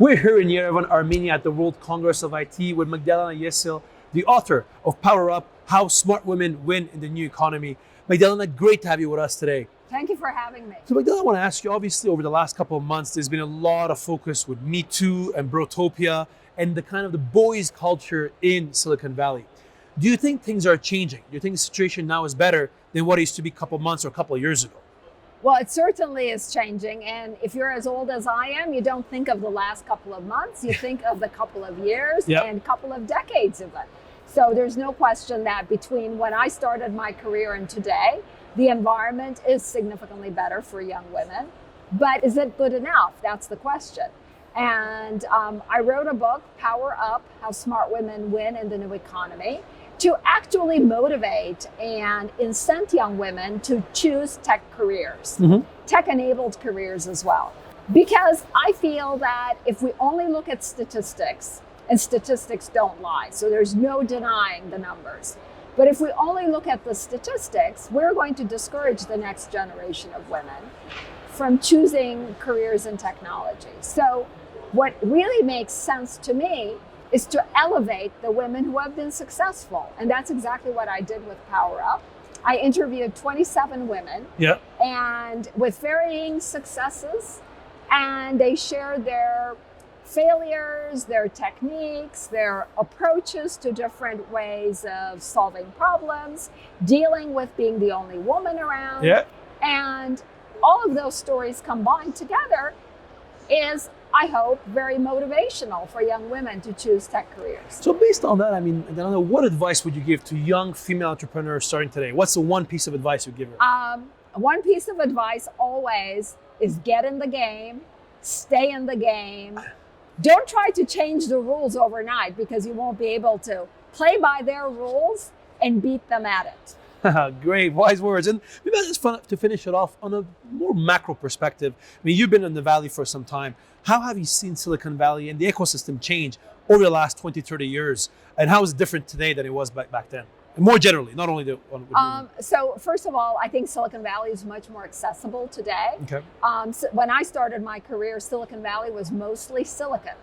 We're here in Yerevan, Armenia at the World Congress of IT with Magdalena Yesil, the author of Power Up, How Smart Women Win in the New Economy. Magdalena, great to have you with us today. Thank you for having me. So Magdalena, I want to ask you, obviously over the last couple of months, there's been a lot of focus with Me Too and Brotopia and the kind of the boys culture in Silicon Valley. Do you think things are changing? Do you think the situation now is better than what it used to be a couple of months or a couple of years ago? Well, it certainly is changing. And if you're as old as I am, you don't think of the last couple of months. You think of the couple of years and couple of decades of it. So there's no question that between when I started my career and today, the environment is significantly better for young women. But is it good enough? That's the question. And I wrote a book, Power Up, How Smart Women Win in the New Economy, to actually motivate and incent young women to choose tech careers, tech-enabled careers as well. Because I feel that if we only look at statistics, and statistics don't lie, so there's no denying the numbers. But if we only look at the statistics, we're going to discourage the next generation of women from choosing careers in technology. So what really makes sense to me is to elevate the women who have been successful. And that's exactly what I did with Power Up. I interviewed 27 women and with varying successes, and they shared their failures, their techniques, their approaches to different ways of solving problems, dealing with being the only woman around. And all of those stories combined together is, I hope, very motivational for young women to choose tech careers. So based on that, I mean, what advice would you give to young female entrepreneurs starting today? What's the one piece of advice you'd give her? One piece of advice always is get in the game, stay in the game. Don't try to change the rules overnight because you won't be able to. Play by their rules and beat them at it. Great, wise words. And maybe it's fun to finish it off on a more macro perspective. I mean, you've been in the Valley for some time. How have you seen Silicon Valley and the ecosystem change over the last 20, 30 years? And how is it different today than it was back then? And more generally, not only the... So first of all, I think Silicon Valley is much more accessible today. So when I started my career, Silicon Valley was mostly silicon.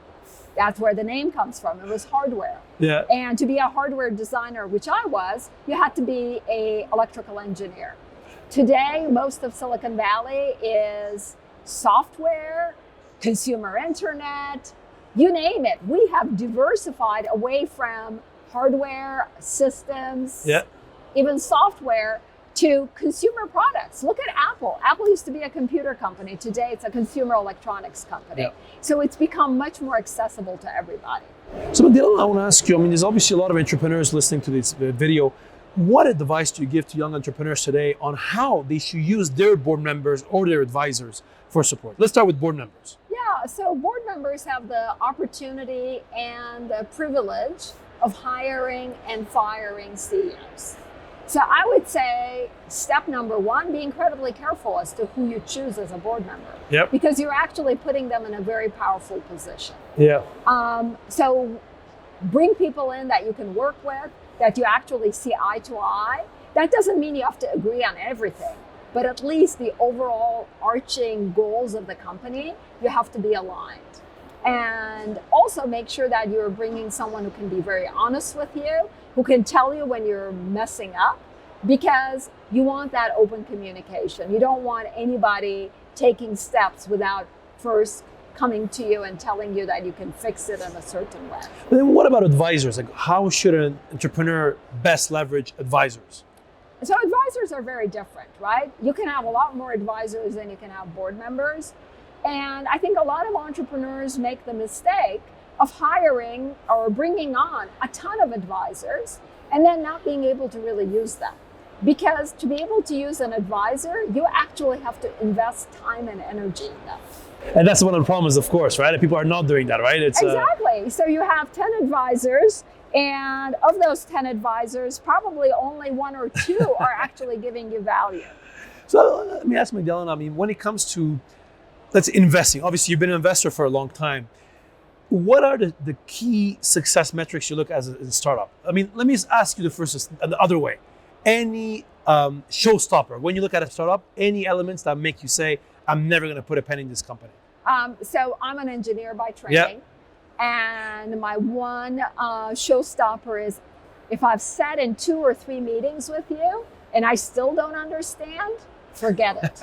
That's where the name comes from. It was hardware. And to be a hardware designer, which I was, you had to be an electrical engineer. Today, most of Silicon Valley is software, consumer internet, you name it. We have diversified away from hardware, systems, even software, to consumer products. Look at Apple. Apple used to be a computer company. Today, it's a consumer electronics company. So it's become much more accessible to everybody. So Magdalena, I want to ask you, I mean, there's obviously a lot of entrepreneurs listening to this video. What advice do you give to young entrepreneurs today on how they should use their board members or their advisors for support? Let's start with board members. Yeah, so board members have the opportunity and the privilege of hiring and firing CEOs. So I would say step number one, be incredibly careful as to who you choose as a board member. Because you're actually putting them in a very powerful position. So bring people in that you can work with, that you actually see eye to eye. That doesn't mean you have to agree on everything, but at least the overall arching goals of the company, you have to be aligned. And also make sure that you're bringing someone who can be very honest with you, who can tell you when you're messing up, because you want that open communication. You don't want anybody taking steps without first coming to you and telling you that you can fix it in a certain way. But then what about advisors? Like, how should an entrepreneur best leverage advisors? So advisors are very different, right? You can have a lot more advisors than you can have board members. And I think a lot of entrepreneurs make the mistake of hiring or bringing on a ton of advisors and then not being able to really use them. Because to be able to use an advisor, you actually have to invest time and energy in them. And that's one of the problems, of course, right? People are not doing that, right? Exactly. So you have 10 advisors, and of those 10 advisors, probably only 1 or 2 are actually giving you value. So let me ask Magdalena, I mean, when it comes to, let's say, investing, obviously you've been an investor for a long time. What are the key success metrics you look at as a startup? I mean, let me just ask you the other way. Any showstopper, when you look at a startup, any elements that make you say, I'm never going to put a penny in this company? So I'm an engineer by training. And my one showstopper is if I've sat in 2 or 3 meetings with you and I still don't understand, forget it.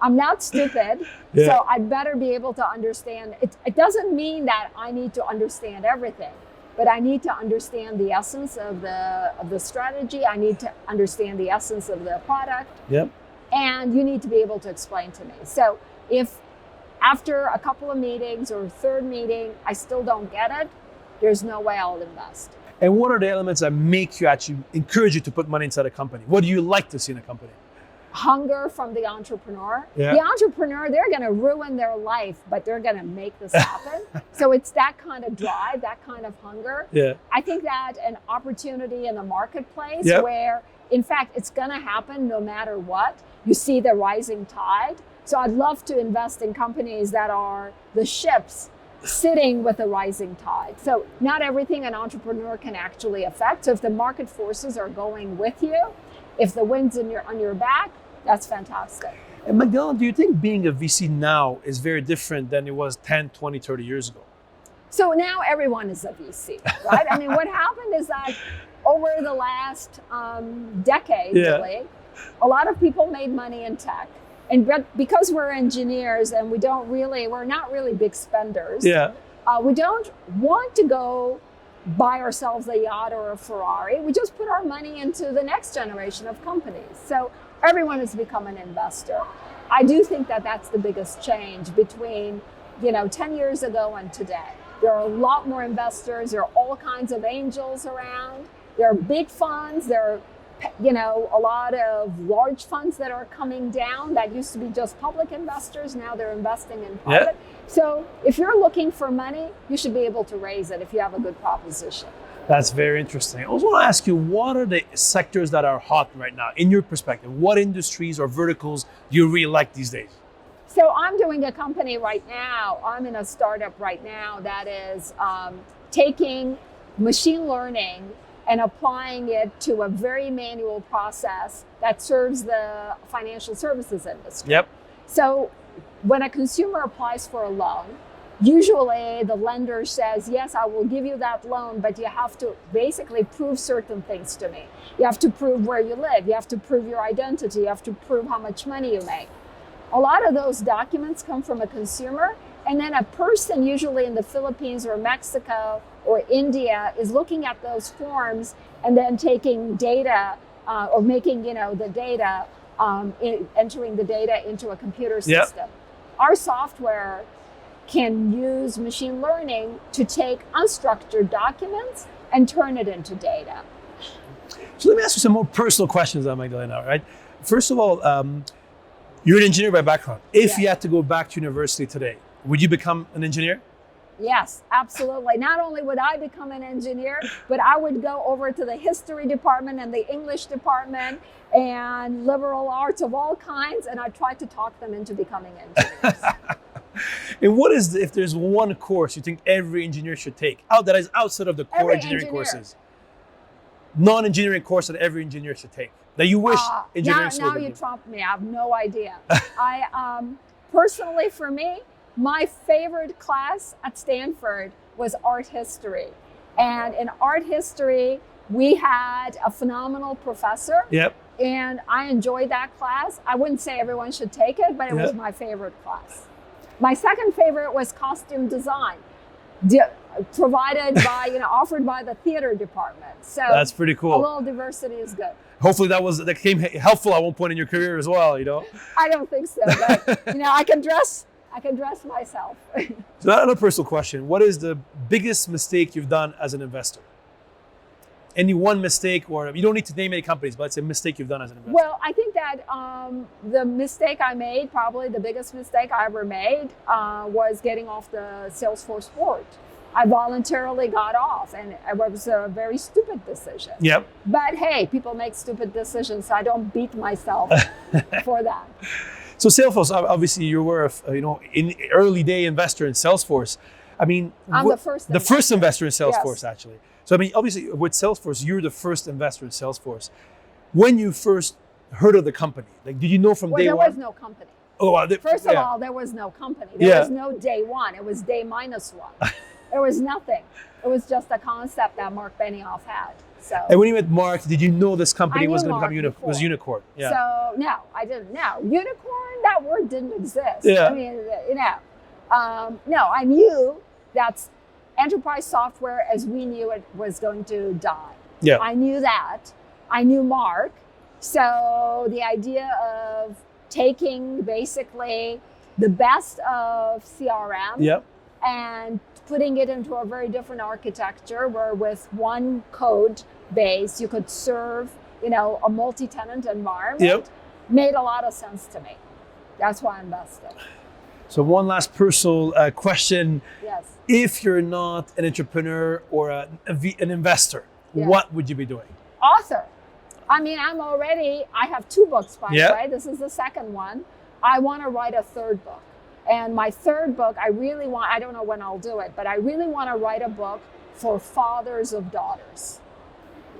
I'm not stupid, so I'd better be able to understand. It doesn't mean that I need to understand everything, but I need to understand the essence of the strategy. I need to understand the essence of the product. Yep. And you need to be able to explain to me. So if after a couple of meetings or 3rd meeting, I still don't get it, there's no way I'll invest. And what are the elements that make you actually encourage you to put money inside a company? What do you like to see in a company? Hunger from the entrepreneur. Yeah. The entrepreneur, they're going to ruin their life, but they're going to make this happen. So it's that kind of drive, that kind of hunger. Yeah. I think that an opportunity in the marketplace where, in fact, it's going to happen no matter what. You see the rising tide. So I'd love to invest in companies that are the ships sitting with the rising tide. So not everything an entrepreneur can actually affect. So if the market forces are going with you, if the wind's on your back, that's fantastic. And Magdalena, do you think being a VC now is very different than it was 10, 20, 30 years ago? So now everyone is a VC, right? I mean, what happened is that over the last decade, really, a lot of people made money in tech. And because we're engineers and we're not really big spenders, we don't want to go buy ourselves a yacht or a Ferrari. We just put our money into the next generation of companies. So everyone has become an investor. I do think that that's the biggest change between 10 years ago and today. There are a lot more investors. There are all kinds of angels around. There are big funds. There are a lot of large funds that are coming down that used to be just public investors. Now they're investing in private. So if you're looking for money, you should be able to raise it if you have a good proposition. That's very interesting. I also want to ask you, what are the sectors that are hot right now, in your perspective? What industries or verticals do you really like these days? So I'm doing a company right now. I'm in a startup right now that is taking machine learning and applying it to a very manual process that serves the financial services industry. Yep. So when a consumer applies for a loan, usually the lender says, yes, I will give you that loan, but you have to basically prove certain things to me. You have to prove where you live. You have to prove your identity. You have to prove how much money you make. A lot of those documents come from a consumer, and then a person, usually in the Philippines or Mexico or India, is looking at those forms and then taking data or making, the data, entering the data into a computer system. Our software can use machine learning to take unstructured documents and turn it into data. So let me ask you some more personal questions on Magdalena, right? First of all, you're an engineer by background. If you had to go back to university today, would you become an engineer? Yes, absolutely. Not only would I become an engineer, but I would go over to the history department and the English department and liberal arts of all kinds, and I tried to talk them into becoming engineers. And what is, if there's one course you think every engineer should take, that is outside of the core engineering courses, non-engineering course that every engineer should take, that you wish engineering school would do? Now you trumped me. I have no idea. Personally, for me, my favorite class at Stanford was art history. And in art history, we had a phenomenal professor. Yep. And I enjoyed that class. I wouldn't say everyone should take it, but it was my favorite class. My second favorite was costume design, provided by, offered by the theater department. So that's pretty cool. A little diversity is good. Hopefully that came helpful at one point in your career as well, I don't think so, but I can dress myself. So another personal question. What is the biggest mistake you've done as an investor? Any one mistake, or you don't need to name any companies, but it's a mistake you've done as an investor. Well, I think that the mistake I made, probably the biggest mistake I ever made, was getting off the Salesforce board. I voluntarily got off, and it was a very stupid decision. Yep. But hey, people make stupid decisions, so I don't beat myself for that. So Salesforce, obviously you were an early day investor in Salesforce. I mean, I'm the first investor in Salesforce, actually. So I mean, obviously with Salesforce, you're the first investor in Salesforce. When you first heard of the company, did you know from day one? There was no company. Oh, wow. First of all, there was no company. There was no day one. It was day minus one. There was nothing. It was just a concept that Mark Benioff had. So. And when you met Mark, did you know this company was going to become was unicorn? Yeah. So no, I didn't know. Unicorn, that word didn't exist. Yeah. I mean, you know, no, I knew that enterprise software as we knew it was going to die. Yeah. I knew that. I knew Mark. So the idea of taking basically the best of CRM and putting it into a very different architecture where with one code base you could serve, you know, a multi-tenant environment made a lot of sense to me. That's why I invested. So one last personal question. Yes. If you're not an entrepreneur or an investor, what would you be doing? Author. I mean, I have 2 books, by the way. This is the second one. I want to write a 3rd book. And my 3rd book, I don't know when I'll do it, but I really want to write a book for fathers of daughters.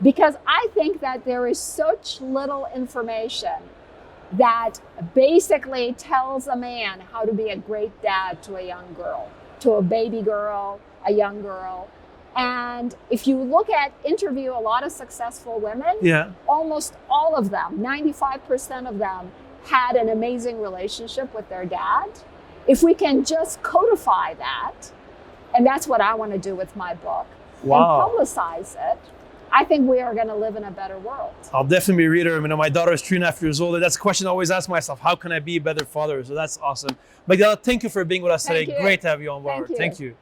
Because I think that there is such little information that basically tells a man how to be a great dad to a young girl, to a baby girl, a young girl. And if you interview a lot of successful women, almost all of them, 95% of them, had an amazing relationship with their dad. If we can just codify that, and that's what I want to do with my book, and publicize it, I think we are going to live in a better world. I'll definitely be a reader. You know, my daughter is 3.5 years old. That's a question I always ask myself. How can I be a better father? So that's awesome. Magdalena, thank you for being with us today. Great to have you on board. Thank you. Thank you.